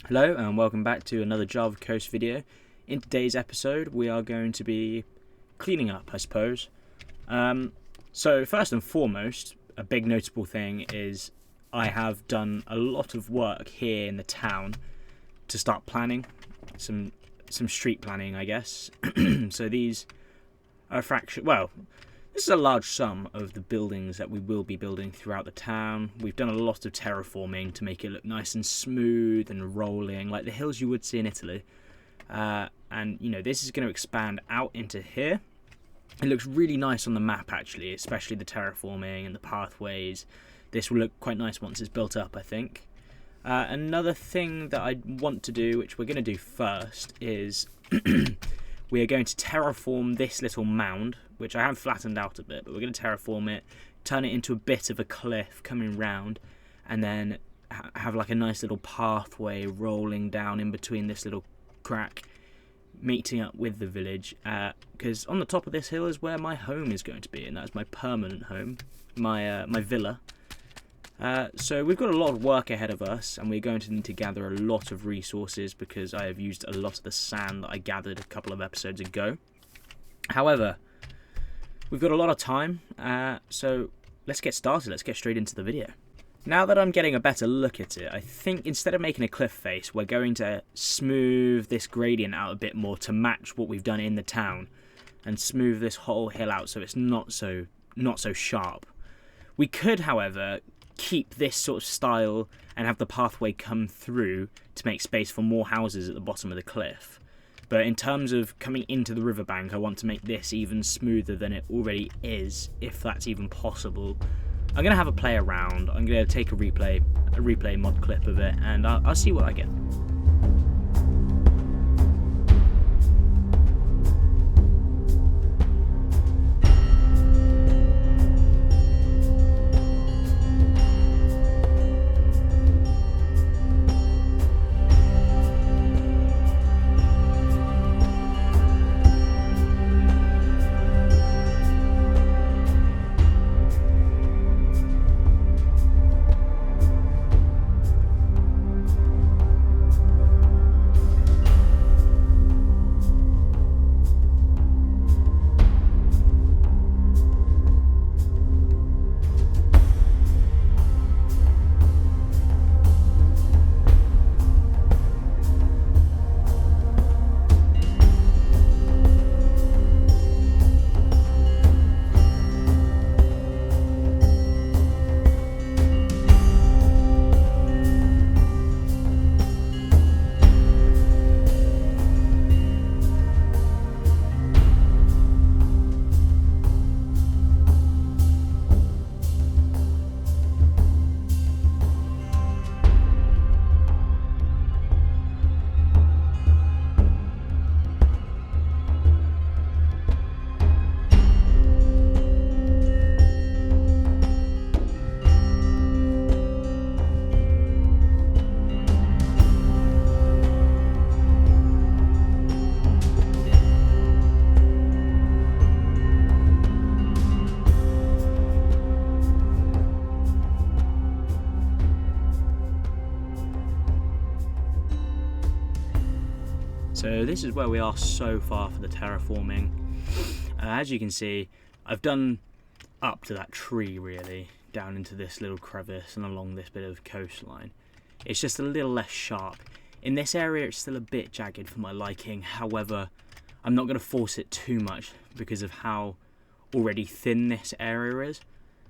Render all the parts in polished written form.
Hello and welcome back to another Java Coast video. In today's episode we are going to be cleaning up, I suppose. So first and foremost, a big notable thing is I have done a lot of work here in the town to start planning, some street planning I guess. So these are a fraction, well, this is a large sum of the buildings that we will be building throughout the town. We've done a lot of terraforming to make it look nice and smooth and rolling, like the hills you would see in Italy. And, you know, this is going to expand out into here. It looks really nice on the map, actually, especially the terraforming and the pathways. This will look quite nice once it's built up, I think. Another thing that I want to do, which we're going to do first, is we are going to terraform this little mound, which I have flattened out a bit, but we're going to terraform it, turn it into a bit of a cliff coming round, and then have like a nice little pathway rolling down in between this little crack, meeting up with the village, because on the top of this hill is where my home is going to be, and that's my permanent home, my villa. So we've got a lot of work ahead of us, and we're going to need to gather a lot of resources because I have used a lot of the sand that I gathered a couple of episodes ago. However, we've got a lot of time, so let's get started. Let's get straight into the video. Now that I'm getting a better look at it, I think instead of making a cliff face, we're going to smooth this gradient out a bit more to match what we've done in the town, and smooth this whole hill out so it's not so sharp. We could, however, keep this sort of style and have the pathway come through to make space for more houses at the bottom of the cliff. But in terms of coming into the riverbank, I want to make this even smoother than it already is, if that's even possible. I'm going to have a play around. I'm going to take a replay mod clip of it, and I'll see what I get. So this is where we are so far for the terraforming. As you can see, I've done up to that tree really, down into this little crevice and along this bit of coastline. It's just a little less sharp. In this area it's still a bit jagged for my liking, however, I'm not going to force it too much because of how already thin this area is.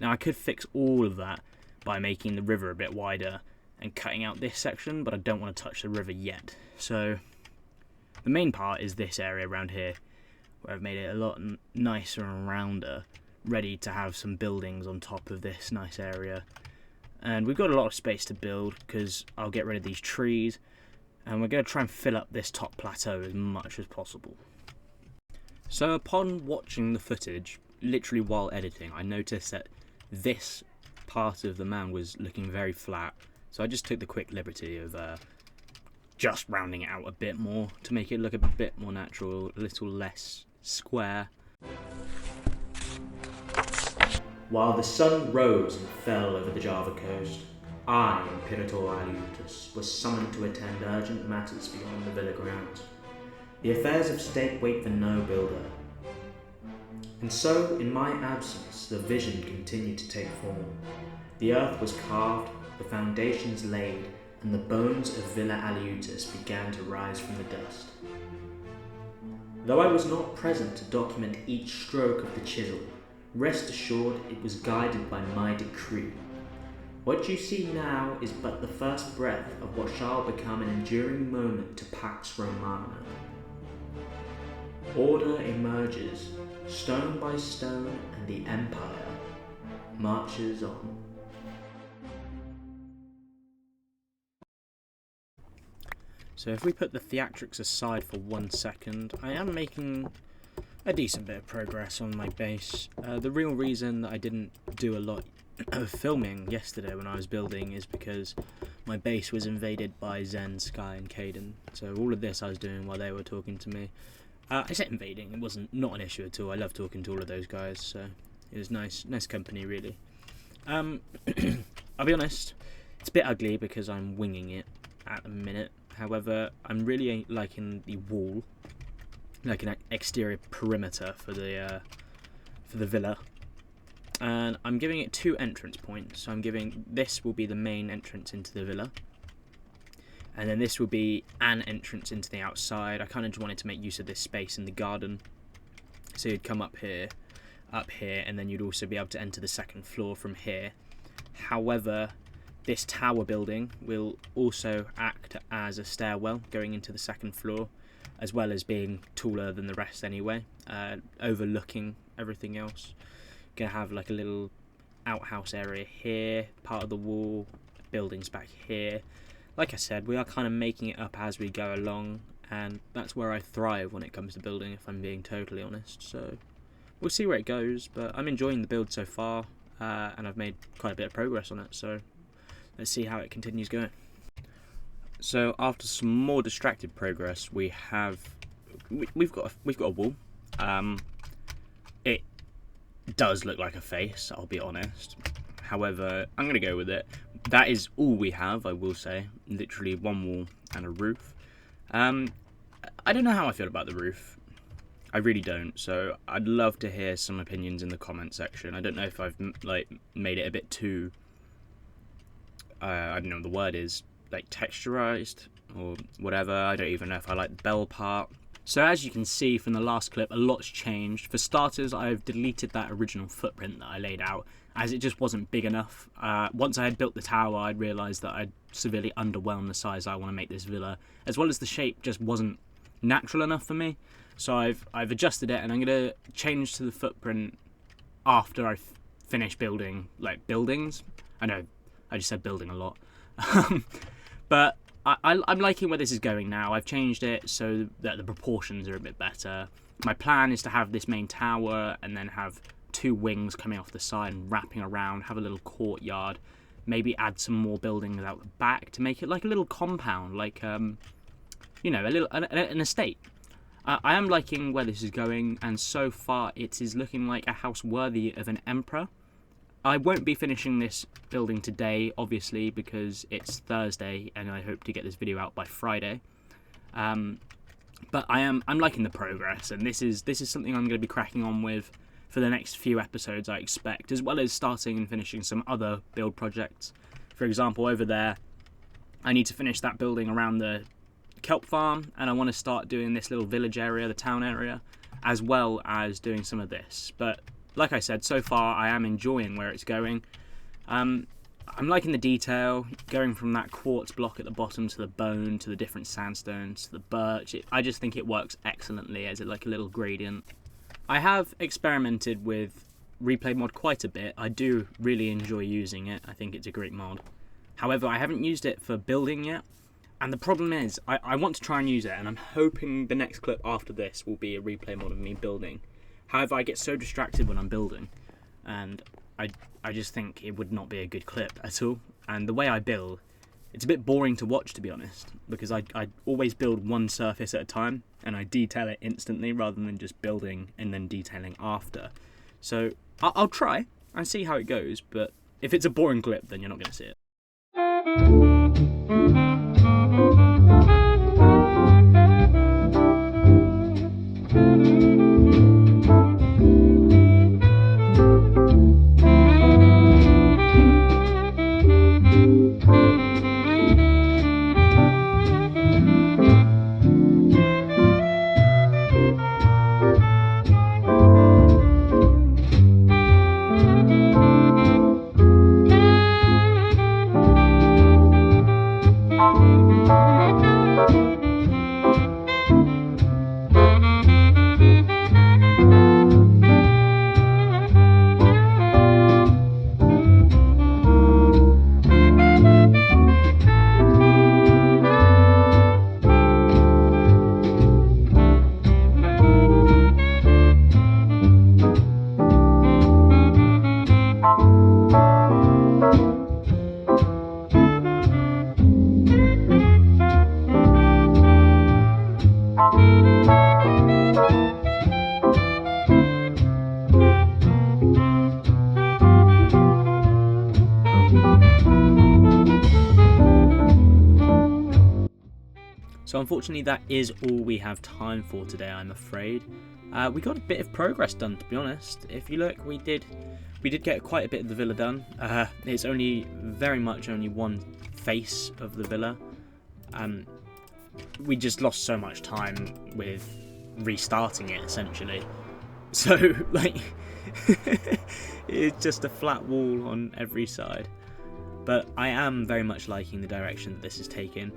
Now I could fix all of that by making the river a bit wider and cutting out this section, but I don't want to touch the river yet. So the main part is this area around here, where I've made it a lot nicer and rounder, ready to have some buildings on top of this nice area. And we've got a lot of space to build because I'll get rid of these trees, and we're going to try and fill up this top plateau as much as possible. So upon watching the footage, literally while editing, I noticed that this part of the mound was looking very flat, so I just took the quick liberty of just rounding it out a bit more to make it look a bit more natural, a little less square. While the sun rose and fell over the Java coast, I, Imperator Aleutus, was summoned to attend urgent matters beyond the villa grounds. The affairs of state wait for no builder. And so, in my absence, the vision continued to take form. The earth was carved, the foundations laid, and the bones of Villa Aleutus began to rise from the dust. Though I was not present to document each stroke of the chisel, rest assured it was guided by my decree. What you see now is but the first breath of what shall become an enduring moment to Pax Romana. Order emerges, stone by stone, and the Empire marches on. So if we put the theatrics aside for 1 second, I am making a decent bit of progress on my base. The real reason that I didn't do a lot of filming yesterday when I was building is because my base was invaded by Zen, Sky and Caden. So all of this I was doing while they were talking to me. I said invading, it wasn't not an issue at all. I love talking to all of those guys, so it was nice company really. I'll be honest, it's a bit ugly because I'm winging it at the minute. However, I'm really liking the wall, like an exterior perimeter for the villa, and I'm giving it 2 entrance points. So I'm giving this will be the main entrance into the villa, and then this will be an entrance into the outside. I kind of just wanted to make use of this space in the garden, so you'd come up here, and then you'd also be able to enter the second floor from here. However, this tower building will also act as a stairwell going into the second floor, as well as being taller than the rest anyway, overlooking everything else. Gonna have like a little outhouse area here, part of the wall, buildings back here. Like I said, we are kind of making it up as we go along, and that's where I thrive when it comes to building, if I'm being totally honest. So we'll see where it goes, but I'm enjoying the build so far, and I've made quite a bit of progress on it, so let's see how it continues going. So after some more distracted progress, we've got a wall. It does look like a face, I'll be honest. However, I'm gonna go with it. That is all we have, I will say. Literally 1 wall and a roof. I don't know how I feel about the roof. I really don't. So I'd love to hear some opinions in the comment section. I don't know if I've made it a bit too, I don't know what the word is, like texturized or whatever. I don't even know if I like the bell part. So as you can see from the last clip, a lot's changed. For starters, I've deleted that original footprint that I laid out, as it just wasn't big enough. Once I had built the tower, I'd realised that I'd severely underwhelmed the size I want to make this villa, as well as the shape just wasn't natural enough for me. So I've adjusted it, and I'm going to change to the footprint after I finish building buildings. I know I just said building a lot. But I'm liking where this is going now. I've changed it so that the proportions are a bit better. My plan is to have this main tower and then have 2 wings coming off the side and wrapping around, have a little courtyard, maybe add some more buildings out the back to make it like a little compound, like, you know, an estate. I am liking where this is going, and so far it is looking like a house worthy of an emperor. I won't be finishing this building today, obviously, because it's Thursday and I hope to get this video out by Friday. But I'm liking the progress, and this is something I'm going to be cracking on with for the next few episodes, I expect, as well as starting and finishing some other build projects. For example, over there, I need to finish that building around the kelp farm, and I want to start doing this little village area, the town area, as well as doing some of this. But like I said, so far I am enjoying where it's going. I'm liking the detail, going from that quartz block at the bottom to the bone, to the different sandstones, to the birch. I just think it works excellently as like a little gradient. I have experimented with replay mod quite a bit. I do really enjoy using it. I think it's a great mod. However, I haven't used it for building yet. And the problem is, I want to try and use it, and I'm hoping the next clip after this will be a replay mod of me building. However, I get so distracted when I'm building, and I just think it would not be a good clip at all. And the way I build, it's a bit boring to watch, to be honest, because I always build one surface at a time, and I detail it instantly rather than just building and then detailing after. So I'll try and see how it goes, but if it's a boring clip, then you're not going to see it. So unfortunately that is all we have time for today, I'm afraid. We got a bit of progress done, to be honest. If you look, we did get quite a bit of the villa done. It's very much only one face of the villa. We just lost so much time with restarting it, essentially. So, like, it's just a flat wall on every side. But I am very much liking the direction that this is taking.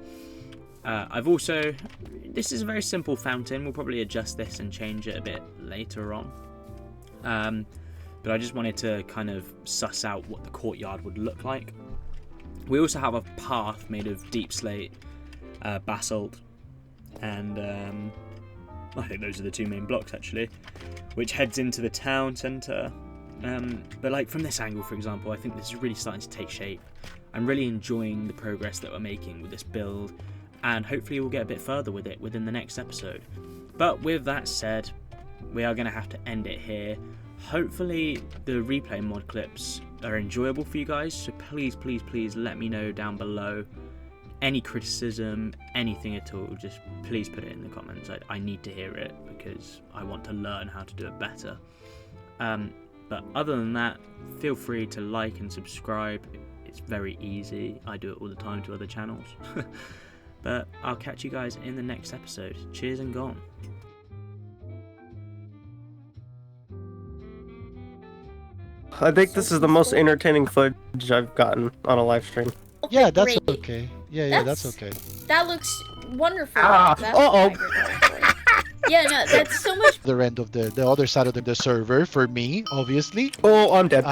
This is a very simple fountain. We'll probably adjust this and change it a bit later on. But I just wanted to kind of suss out what the courtyard would look like. We also have a path made of deep slate, basalt, and I think those are the two main blocks actually, which heads into the town centre. But like from this angle, for example, I think this is really starting to take shape. I'm really enjoying the progress that we're making with this build, and hopefully we'll get a bit further with it within the next episode. But with that said, we are going to have to end it here. Hopefully the replay mod clips are enjoyable for you guys, so please let me know down below any criticism, anything at all. Just please put it in the comments. I need to hear it because I want to learn how to do it better. But other than that, feel free to like and subscribe. It's very easy. I do it all the time to other channels. But I'll catch you guys in the next episode. Cheers and gone. I think this is the most entertaining footage I've gotten on a live stream. Okay, Yeah, that's great. okay. Yeah, that's okay. That looks wonderful. Ah, That's uh-oh. what I regret. Yeah, no, that's so much. The end of the other side of the server for me, obviously. Oh, I'm dead.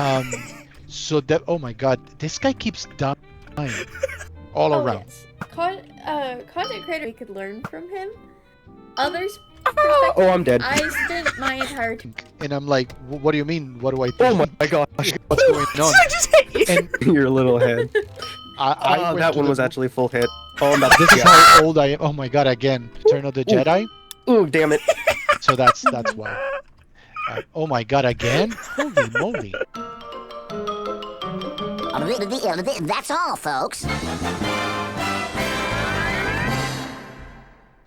So that, oh my god, this guy keeps dying all around. Yes. Content creator, we could learn from him. Others. Oh, I'm dead. I spent my entire time. And I'm like, what do you mean? What do I think? Oh my gosh. What's going on? I just hit you. And Your little head. I went That to one the- was actually full hit. Oh, I'm about to This is how old I am. Oh my god, again. Return of the Jedi. Ooh, damn it. So that's why. Oh my god, again? Holy moly. That's all, folks.